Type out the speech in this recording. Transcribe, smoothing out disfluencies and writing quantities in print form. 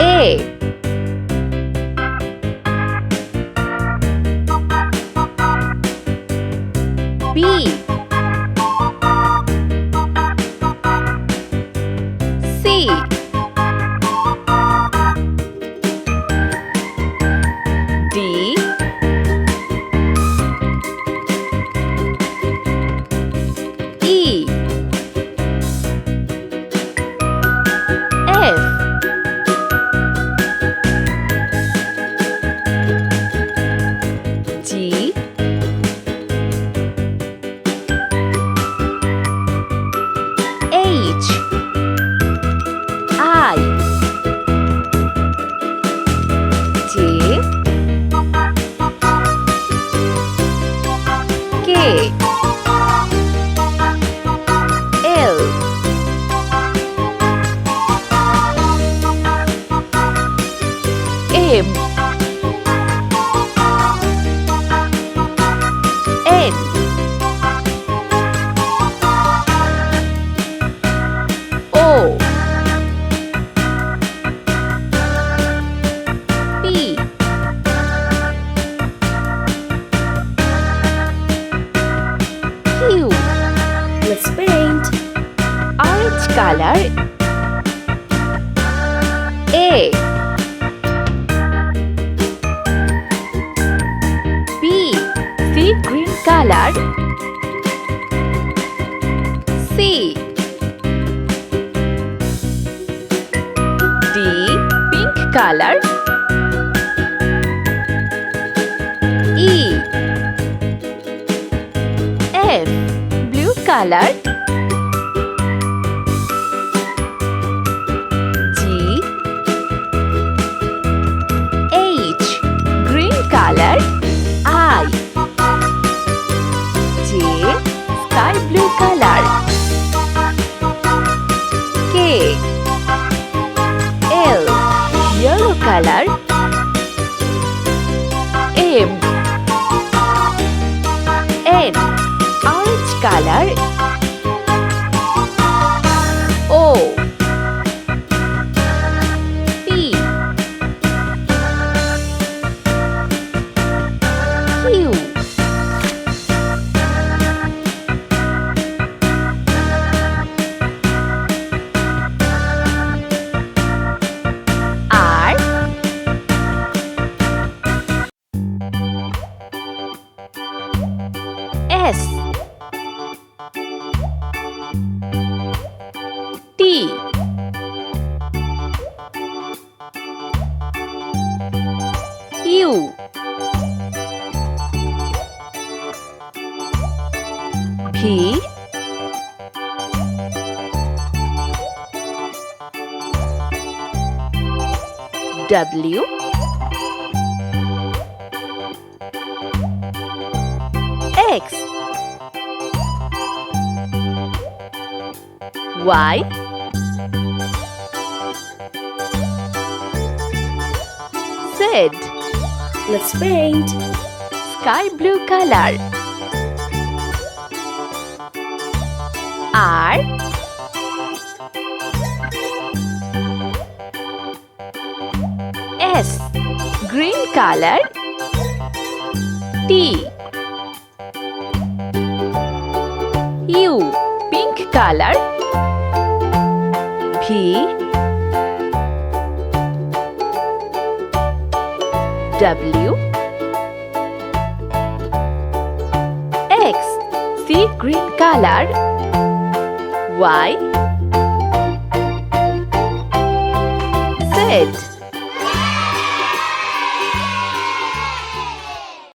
A B C D E F G H I J K L M N O P Q. Let's paint. Orange color. A B. Sea green color. C D. Pink color. E F. Blue color. G H. Green color. I J. Sky blue color. K L. Yellow color. M N. Orange color. O P Q R S T U V W X Y Z. Let's paint. Sky blue color. R S. Green color. T U. Pink color. P W X. Sea green color. Y Z.